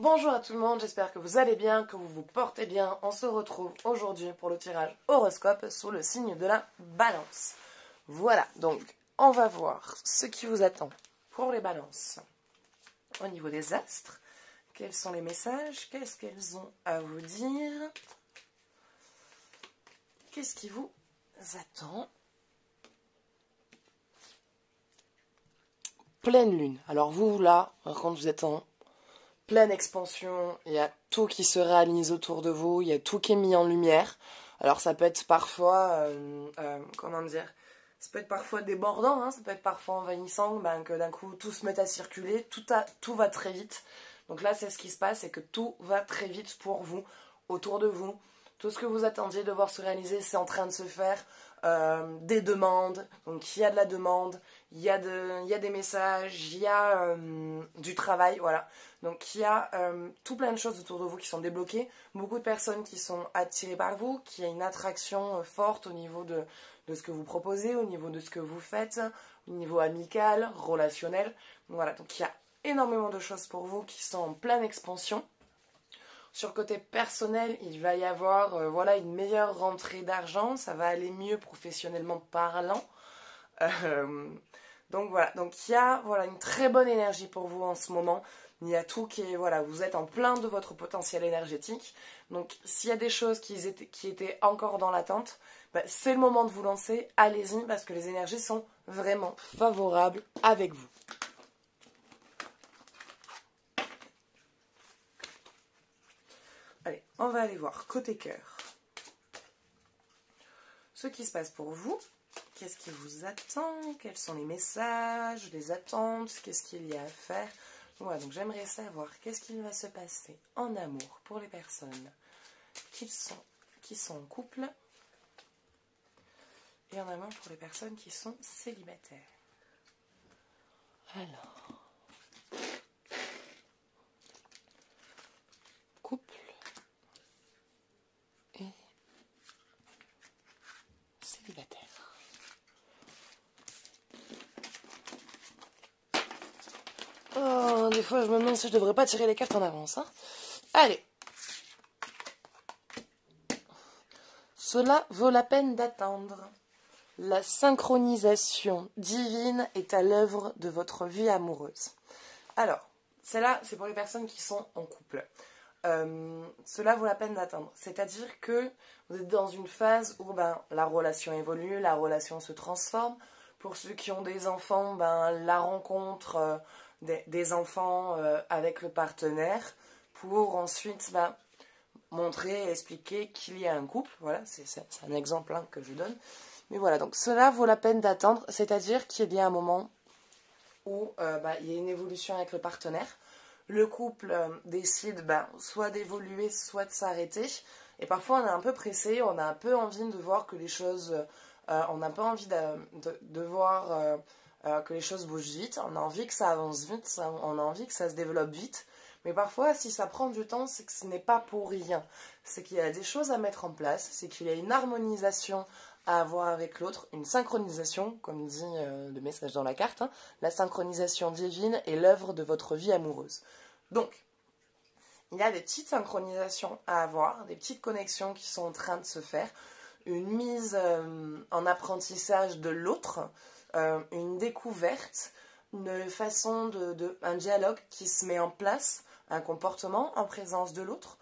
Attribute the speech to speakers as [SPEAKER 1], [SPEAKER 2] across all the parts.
[SPEAKER 1] Bonjour à tout le monde, j'espère que vous allez bien, que vous vous portez bien. On se retrouve aujourd'hui pour le tirage horoscope sous le signe de la balance. Voilà, donc on va voir ce qui vous attend pour les balances. Au niveau des astres, quels sont les messages? Qu'est-ce qu'elles ont à vous dire? Qu'est-ce qui vous attend? Pleine lune. Alors vous, là, quand vous êtes en pleine expansion, il y a tout qui se réalise autour de vous, il y a tout qui est mis en lumière. Alors ça peut être parfois, comment dire, ça peut être parfois débordant, hein, ça peut être parfois envahissant, que d'un coup tout se met à circuler, tout va très vite. Donc là c'est ce qui se passe, c'est que tout va très vite pour vous, autour de vous. Tout ce que vous attendiez de voir se réaliser, c'est en train de se faire. Des demandes, donc il y a de la demande, il y a des messages, il y a du travail, voilà. Donc il y a tout plein de choses autour de vous qui sont débloquées, beaucoup de personnes qui sont attirées par vous, qui a une attraction forte au niveau de ce que vous proposez, au niveau de ce que vous faites, au niveau amical, relationnel. Voilà, donc il y a énormément de choses pour vous qui sont en pleine expansion. Sur le côté personnel, il va y avoir voilà, une meilleure rentrée d'argent, ça va aller mieux professionnellement parlant. Donc voilà, donc il y a voilà, une très bonne énergie pour vous en ce moment. Il y a tout qui est, voilà, vous êtes en plein de votre potentiel énergétique. Donc s'il y a des choses qui étaient encore dans l'attente, c'est le moment de vous lancer, allez-y parce que les énergies sont vraiment favorables avec vous. Allez, on va aller voir côté cœur. Ce qui se passe pour vous, qu'est-ce qui vous attend? Quels sont les messages, les attentes? Qu'est-ce qu'il y a à faire? Voilà, donc j'aimerais savoir qu'est-ce qu'il va se passer en amour pour les personnes qui sont en couple et en amour pour les personnes qui sont célibataires. Alors, couple et célibataire. Oh, des fois je me demande si je devrais pas tirer les cartes en avance. Hein. Allez. Cela vaut la peine d'attendre. La synchronisation divine est à l'œuvre de votre vie amoureuse. Alors, celle-là, c'est pour les personnes qui sont en couple. Cela vaut la peine d'attendre. C'est-à-dire que vous êtes dans une phase où la relation évolue, la relation se transforme. Pour ceux qui ont des enfants, la rencontre des enfants avec le partenaire pour ensuite montrer et expliquer qu'il y a un couple. Voilà, c'est un exemple que je donne. Mais voilà, donc cela vaut la peine d'attendre, c'est-à-dire qu'il y a un moment où il y a une évolution avec le partenaire. Le couple décide soit d'évoluer, soit de s'arrêter. Et parfois on est un peu pressé, on a un peu envie de voir que les choses... on n'a pas envie de voir que les choses bougent vite, on a envie que ça avance vite, on a envie que ça se développe vite. Mais parfois, si ça prend du temps, c'est que ce n'est pas pour rien. C'est qu'il y a des choses à mettre en place, c'est qu'il y a une harmonisation à avoir avec l'autre, une synchronisation, comme dit le message dans la carte. Hein. La synchronisation divine est l'œuvre de votre vie amoureuse. Donc, il y a des petites synchronisations à avoir, des petites connexions qui sont en train de se faire, une mise en apprentissage de l'autre, une découverte, une façon un dialogue qui se met en place, un comportement en présence de l'autre,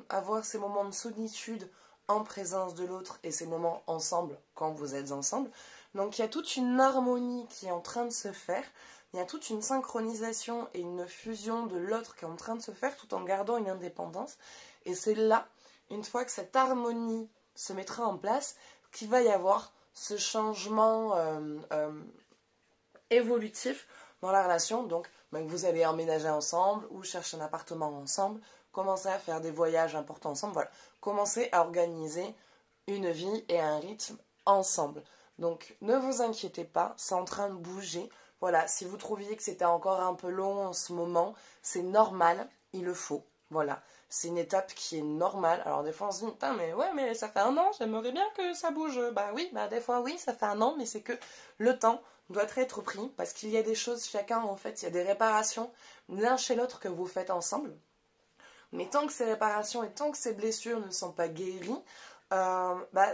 [SPEAKER 1] avoir ces moments de solitude en présence de l'autre et ces moments ensemble quand vous êtes ensemble. Donc il y a toute une harmonie qui est en train de se faire, il y a toute une synchronisation et une fusion de l'autre qui est en train de se faire tout en gardant une indépendance. Et c'est là, une fois que cette harmonie se mettra en place, qu'il va y avoir ce changement évolutif dans la relation. Donc que vous allez emménager ensemble ou chercher un appartement ensemble, commencer à faire des voyages importants ensemble, voilà. Commencez à organiser une vie et un rythme ensemble. Donc ne vous inquiétez pas, c'est en train de bouger. Voilà, si vous trouviez que c'était encore un peu long en ce moment, c'est normal, il le faut. Voilà, c'est une étape qui est normale. Alors des fois on se dit, mais ouais, mais ça fait un an, j'aimerais bien que ça bouge. Oui, des fois oui, ça fait un an, mais c'est que le temps doit être pris parce qu'il y a des choses chacun, en fait, il y a des réparations l'un chez l'autre que vous faites ensemble. Mais tant que ces réparations et tant que ces blessures ne sont pas guéries,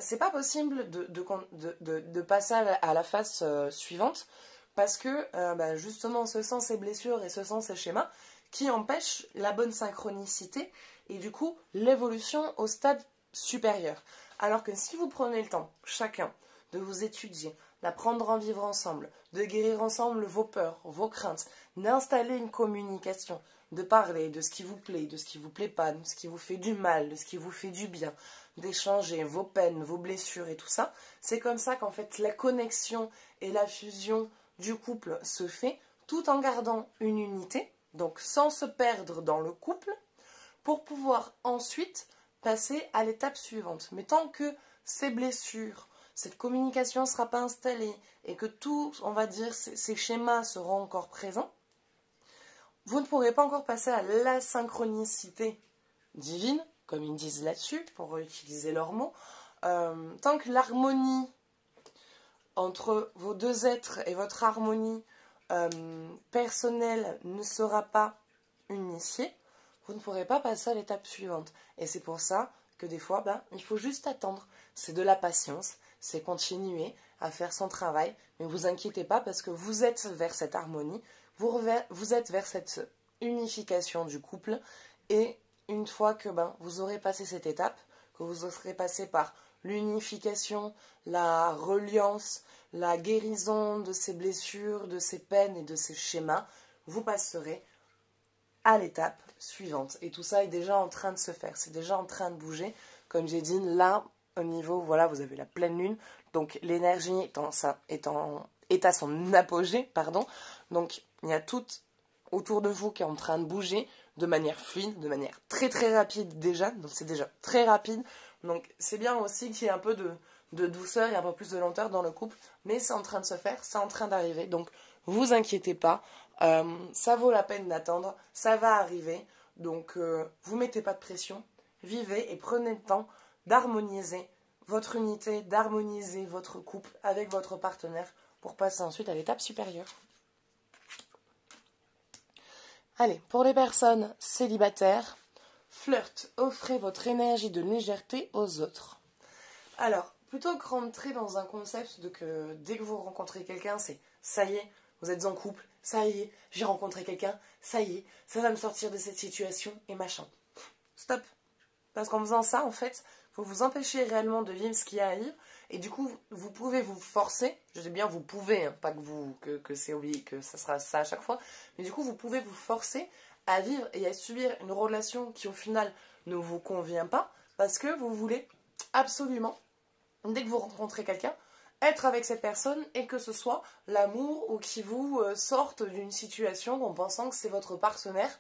[SPEAKER 1] c'est pas possible de passer à la phase suivante parce que justement ce sont ces blessures et ce sont ces schémas qui empêchent la bonne synchronicité et du coup l'évolution au stade supérieur. Alors que si vous prenez le temps, chacun, de vous étudier, d'apprendre à vivre ensemble, de guérir ensemble vos peurs, vos craintes, d'installer une communication, de parler de ce qui vous plaît, de ce qui vous plaît pas, de ce qui vous fait du mal, de ce qui vous fait du bien, d'échanger vos peines, vos blessures et tout ça, c'est comme ça qu'en fait la connexion et la fusion du couple se fait tout en gardant une unité, donc sans se perdre dans le couple, pour pouvoir ensuite passer à l'étape suivante. Mais tant que ces blessures, cette communication ne sera pas installée et que tout, on va dire, ces schémas seront encore présents, vous ne pourrez pas encore passer à la synchronicité divine, comme ils disent là-dessus, pour utiliser leurs mots. Tant que l'harmonie entre vos deux êtres et votre harmonie personnelle ne sera pas unifiée, vous ne pourrez pas passer à l'étape suivante. Et c'est pour ça que des fois, il faut juste attendre. C'est de la patience, c'est continuer à faire son travail, mais ne vous inquiétez pas parce que vous êtes vers cette harmonie, vous êtes vers cette unification du couple, et une fois que vous aurez passé cette étape, que vous aurez passé par l'unification, la reliance, la guérison de ces blessures, de ces peines et de ces schémas, vous passerez à l'étape suivante. Et tout ça est déjà en train de se faire, c'est déjà en train de bouger. Comme j'ai dit, là, au niveau, voilà, vous avez la pleine lune, donc l'énergie est à son apogée, pardon. Donc, il y a tout autour de vous qui est en train de bouger de manière fluide, de manière très très rapide déjà, donc c'est déjà très rapide. Donc, c'est bien aussi qu'il y ait un peu de douceur et un peu plus de lenteur dans le couple, mais c'est en train de se faire, c'est en train d'arriver, donc vous inquiétez pas, ça vaut la peine d'attendre, ça va arriver, donc vous mettez pas de pression, vivez et prenez le temps d'harmoniser votre unité, d'harmoniser votre couple avec votre partenaire pour passer ensuite à l'étape supérieure. Allez, pour les personnes célibataires, flirt, offrez votre énergie de légèreté aux autres. Alors, plutôt que rentrer dans un concept de que dès que vous rencontrez quelqu'un, c'est ça y est, vous êtes en couple, ça y est, j'ai rencontré quelqu'un, ça y est, ça va me sortir de cette situation et machin. Stop. Parce qu'en faisant ça, en fait, vous vous empêchez réellement de vivre ce qui arrive, et du coup, vous pouvez vous forcer, je dis bien vous pouvez, hein, pas que c'est obligé, que ça sera ça à chaque fois, mais du coup, vous pouvez vous forcer à vivre et à subir une relation qui au final ne vous convient pas, parce que vous voulez absolument, dès que vous rencontrez quelqu'un, être avec cette personne et que ce soit l'amour ou qui vous sorte d'une situation en pensant que c'est votre partenaire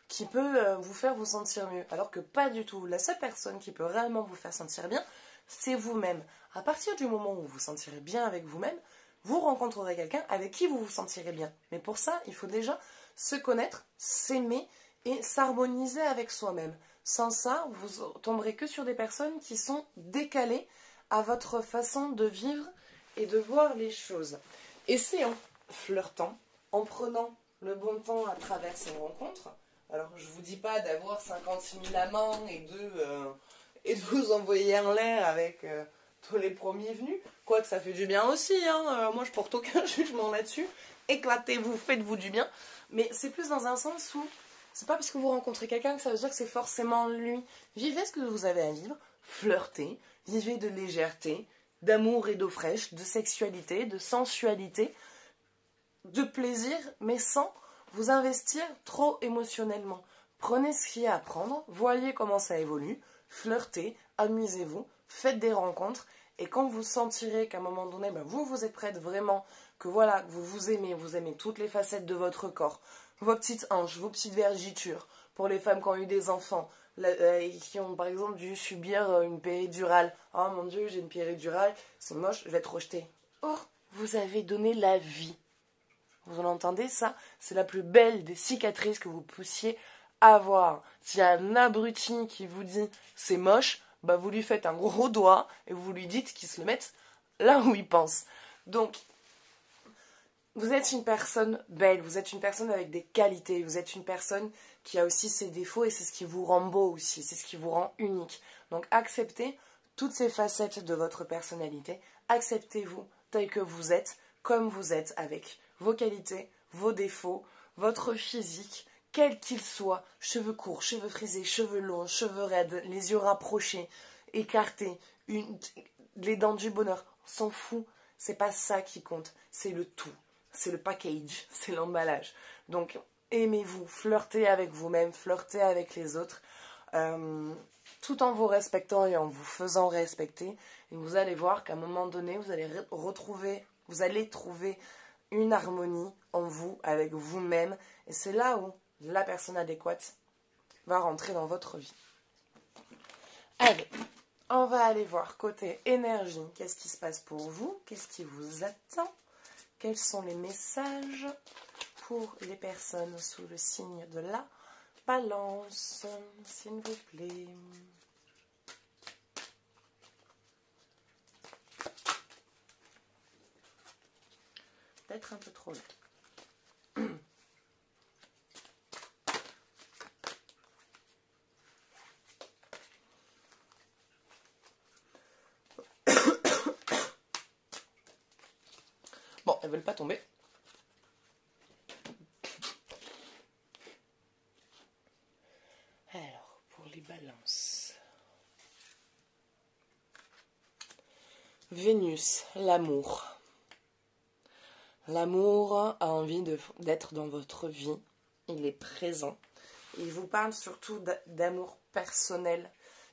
[SPEAKER 1] qui peut vous faire vous sentir mieux. Alors que pas du tout. La seule personne qui peut réellement vous faire sentir bien, c'est vous-même. À partir du moment où vous vous sentirez bien avec vous-même, vous rencontrerez quelqu'un avec qui vous vous sentirez bien. Mais pour ça, il faut déjà se connaître, s'aimer et s'harmoniser avec soi-même. Sans ça, vous tomberez que sur des personnes qui sont décalées à votre façon de vivre et de voir les choses. Et c'est en flirtant, en prenant le bon temps à travers ces rencontres. Alors, je ne vous dis pas d'avoir 56 000 amants et de vous envoyer en l'air avec tous les premiers venus. Quoique ça fait du bien aussi, hein. Moi, je porte aucun jugement là-dessus. Éclatez-vous, faites-vous du bien. Mais c'est plus dans un sens où c'est pas parce que vous rencontrez quelqu'un que ça veut dire que c'est forcément lui. Vivez ce que vous avez à vivre, flirtez, vivez de légèreté, d'amour et d'eau fraîche, de sexualité, de sensualité, de plaisir, mais sans vous investir trop émotionnellement. Prenez ce qu'il y a à prendre, voyez comment ça évolue, flirtez, amusez-vous, faites des rencontres, et quand vous sentirez qu'à un moment donné, vous êtes prête vraiment, que voilà, vous aimez toutes les facettes de votre corps, vos petites hanches, vos petites vergitures, pour les femmes qui ont eu des enfants, qui ont par exemple dû subir une péridurale. Oh mon Dieu, j'ai une péridurale, c'est moche, je vais être rejetée. Oh, vous avez donné la vie. Vous l'entendez, ça? C'est la plus belle des cicatrices que vous puissiez avoir. S'il y a un abruti qui vous dit c'est moche, vous lui faites un gros doigt et vous lui dites qu'il se le mette là où il pense. Donc, vous êtes une personne belle, vous êtes une personne avec des qualités, vous êtes une personne qui a aussi ses défauts et c'est ce qui vous rend beau aussi, c'est ce qui vous rend unique. Donc acceptez toutes ces facettes de votre personnalité, acceptez-vous tel que vous êtes, comme vous êtes, avec vos qualités, vos défauts, votre physique, quel qu'il soit, cheveux courts, cheveux frisés, cheveux longs, cheveux raides, les yeux rapprochés, écartés, les dents du bonheur, on s'en fout, c'est pas ça qui compte, c'est le tout, c'est le package, c'est l'emballage. Donc aimez-vous, flirtez avec vous-même, flirtez avec les autres, tout en vous respectant et en vous faisant respecter. Et vous allez voir qu'à un moment donné, vous allez trouver une harmonie en vous, avec vous-même. Et c'est là où la personne adéquate va rentrer dans votre vie. Allez, on va aller voir côté énergie. Qu'est-ce qui se passe pour vous? Qu'est-ce qui vous attend? Quels sont les messages pour les personnes sous le signe de la Balance, s'il vous plaît? Peut-être un peu trop long. Bon, elles veulent pas tomber. Alors, pour les balances. Vénus, l'amour. L'amour a envie d'être dans votre vie. Il est présent. Il vous parle surtout d'amour personnel.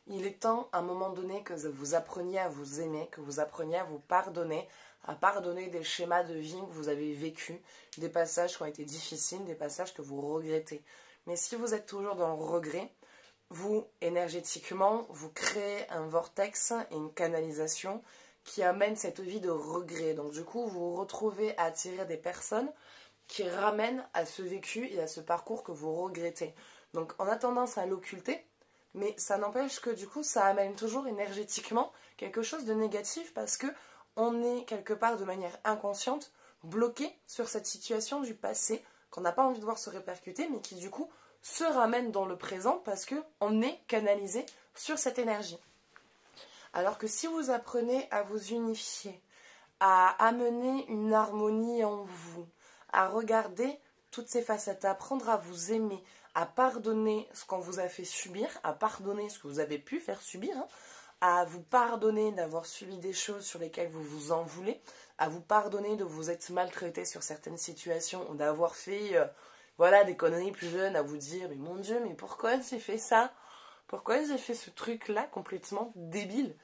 [SPEAKER 1] Il est temps, à un moment donné, que vous appreniez à vous aimer, que vous appreniez à vous pardonner, à pardonner des schémas de vie que vous avez vécus, des passages qui ont été difficiles, des passages que vous regrettez. Mais si vous êtes toujours dans le regret, vous, énergétiquement, vous créez un vortex et une canalisation qui amène cette vie de regret. Donc du coup, vous vous retrouvez à attirer des personnes qui ramènent à ce vécu et à ce parcours que vous regrettez. Donc on a tendance à l'occulter, mais ça n'empêche que du coup, ça amène toujours énergétiquement quelque chose de négatif parce que on est quelque part de manière inconsciente bloqué sur cette situation du passé qu'on n'a pas envie de voir se répercuter, mais qui du coup se ramène dans le présent parce qu'on est canalisé sur cette énergie. Alors que si vous apprenez à vous unifier, à amener une harmonie en vous, à regarder toutes ces facettes, à apprendre à vous aimer, à pardonner ce qu'on vous a fait subir, à pardonner ce que vous avez pu faire subir, à vous pardonner d'avoir subi des choses sur lesquelles vous vous en voulez, à vous pardonner de vous être maltraité sur certaines situations ou d'avoir fait des conneries plus jeunes, à vous dire mais mon Dieu, mais pourquoi j'ai fait ça? Pourquoi j'ai fait ce truc-là complètement débile?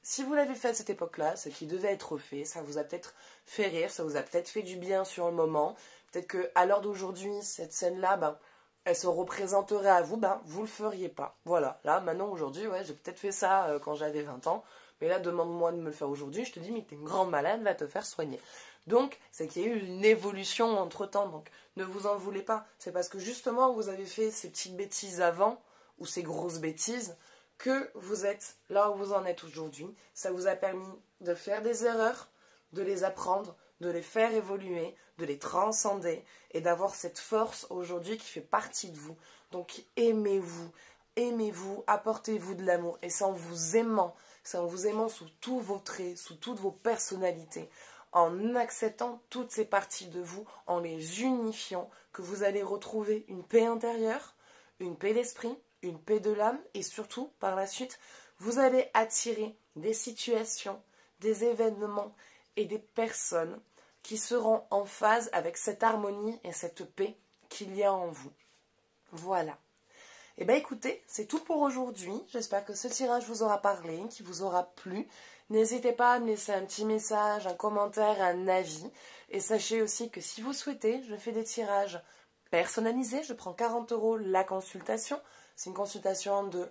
[SPEAKER 1] Si vous l'avez fait à cette époque-là, ce qui devait être fait, ça vous a peut-être fait rire, ça vous a peut-être fait du bien sur le moment. Peut-être qu'à l'heure d'aujourd'hui, cette scène-là, elle se représenterait à vous, vous le feriez pas. Voilà, là, maintenant, aujourd'hui, j'ai peut-être fait ça quand j'avais 20 ans, mais là, demande-moi de me le faire aujourd'hui, je te dis, mais t'es une grande malade, va te faire soigner. Donc, c'est qu'il y a eu une évolution entre-temps, donc ne vous en voulez pas. C'est parce que justement, vous avez fait ces petites bêtises avant, ou ces grosses bêtises, que vous êtes là où vous en êtes aujourd'hui. Ça vous a permis de faire des erreurs, de les apprendre, de les faire évoluer, de les transcender et d'avoir cette force aujourd'hui qui fait partie de vous. Donc aimez-vous, apportez-vous de l'amour et c'est en vous aimant sous tous vos traits, sous toutes vos personnalités, en acceptant toutes ces parties de vous, en les unifiant, que vous allez retrouver une paix intérieure, une paix d'esprit, une paix de l'âme et surtout, par la suite, vous allez attirer des situations, des événements et des personnes qui seront en phase avec cette harmonie et cette paix qu'il y a en vous. Voilà. Eh bien écoutez, c'est tout pour aujourd'hui. J'espère que ce tirage vous aura parlé, qu'il vous aura plu. N'hésitez pas à me laisser un petit message, un commentaire, un avis. Et sachez aussi que si vous souhaitez, je fais des tirages personnalisés. Je prends 40 € la consultation. C'est une consultation de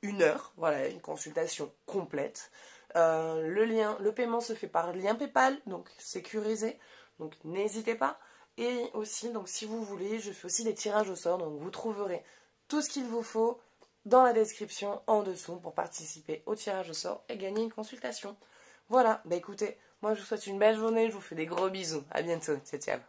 [SPEAKER 1] 1 heure, voilà, une consultation complète. Le paiement se fait par lien PayPal, donc sécurisé, donc n'hésitez pas. Et aussi, donc si vous voulez, je fais aussi des tirages au sort, donc vous trouverez tout ce qu'il vous faut dans la description en dessous pour participer au tirage au sort et gagner une consultation. Voilà, écoutez, Moi, je vous souhaite une belle journée. Je vous fais des gros bisous. À bientôt. Ciao, ciao.